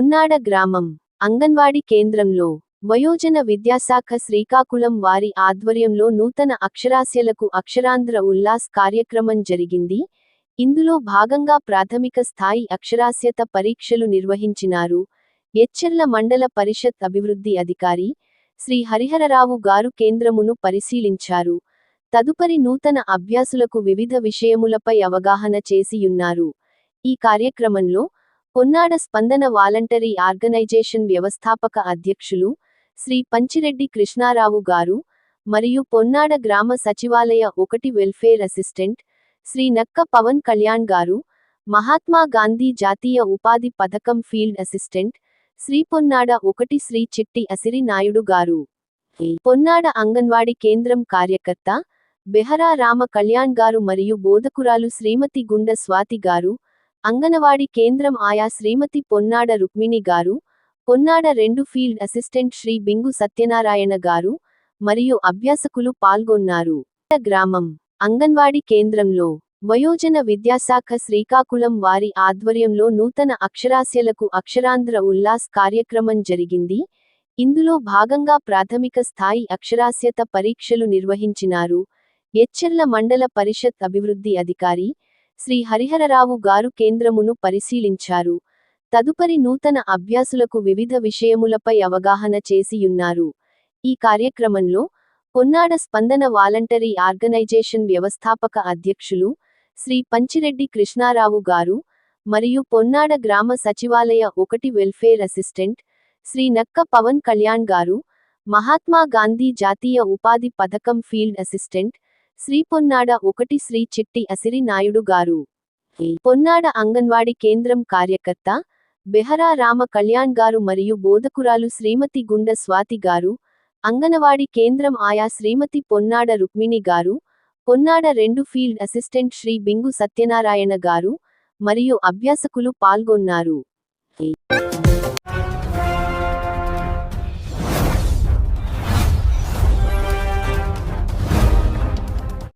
పొన్నాడ గ్రామం అంగన్వాడీ కేంద్రంలో వయోజన విద్యాశాఖ శ్రీకాకుళం వారి ఆధ్వర్యంలో నూతన అక్షరాస్యలకు అక్షరాంధ్ర ఉల్లాస్ కార్యక్రమం జరిగింది. ఇందులో భాగంగా ప్రాథమిక స్థాయి అక్షరాస్యత పరీక్షలు నిర్వహించినారు. ఎచ్చెర్ల మండల పరిషత్ అభివృద్ధి అధికారి శ్రీ హరిహరరావు గారు కేంద్రమును పరిశీలించారు. తదుపరి నూతన అభ్యాసులకు వివిధ విషయములపై అవగాహన చేసియున్నారు. ఈ కార్యక్రమంలో పొన్నాడ స్పందన వాలంటరీ ఆర్గనైజేషన్ వ్యవస్థాపక అధ్యక్షులు శ్రీ పంచిరెడ్డి కృష్ణారావు గారు మరియు పొన్నాడ గ్రామ సచివాలయ 1 వెల్ఫేర్ అసిస్టెంట్ శ్రీ నక్క పవన్ కళ్యాణ్ గారు, మహాత్మా గాంధీ జాతీయ ఉపాధి పథకం ఫీల్డ్ అసిస్టెంట్ శ్రీ పొన్నాడ 1 శ్రీ చిట్టి అసిరి నాయుడు గారు, పొన్నాడ అంగన్వాడీ కేంద్రం కార్యకర్త బెహరా రామ కళ్యాణ్ గారు మరియు బోధకురాలు శ్రీమతి గుండ స్వాతి గారు, అంగనవాడీ కేంద్రం ఆయా శ్రీమతి పొన్నాడ రుక్మిణి గారు, పొన్నాడ 2 ఫీల్డ్ అసిస్టెంట్ శ్రీ బింగు సత్యనారాయణ గారు మరియు అభ్యాసకులు పాల్గొన్నారు. గ్రామం అంగన్వాడీ కేంద్రంలో వయోజన విద్యాశాఖ శ్రీకాకుళం వారి ఆధ్వర్యంలో నూతన అక్షరాస్యలకు అక్షరాంధ్ర ఉల్లాస్ కార్యక్రమం జరిగింది. ఇందులో భాగంగా ప్రాథమిక స్థాయి అక్షరాస్యత పరీక్షలు నిర్వహించినారు. ఎచ్చెర్ల మండల పరిషత్ అభివృద్ధి అధికారి శ్రీ హరిహరరావు గారు కేంద్రమును పరిశీలించారు. తదుపరి నూతన అభ్యాసులకు వివిధ విషయములపై అవగాహన చేసియున్నారు. ఈ కార్యక్రమంలో పొన్నాడ స్పందన వాలంటరీ ఆర్గనైజేషన్ వ్యవస్థాపక అధ్యక్షులు శ్రీ పంచిరెడ్డి కృష్ణారావు గారు మరియు పొన్నాడ గ్రామ సచివాలయ 1 వెల్ఫేర్ అసిస్టెంట్ శ్రీ నక్క పవన్ కళ్యాణ్ గారు, మహాత్మా గాంధీ జాతీయ ఉపాధి పథకం ఫీల్డ్ అసిస్టెంట్ శ్రీ పొన్నాడ 1 శ్రీ చిట్టి అసిరి నాయుడు గారు, పొన్నాడ అంగన్వాడీ కేంద్రం కార్యకర్త బెహరా రామ కళ్యాణ్ గారు మరియు బోధకురాలు శ్రీమతి గుండ స్వాతి గారు, అంగనవాడీ కేంద్రం ఆయా శ్రీమతి పొన్నాడ రుక్మిణి గారు, పొన్నాడ 2 ఫీల్డ్ అసిస్టెంట్ శ్రీ బింగు సత్యనారాయణ గారు మరియు అభ్యాసకులు పాల్గొన్నారు.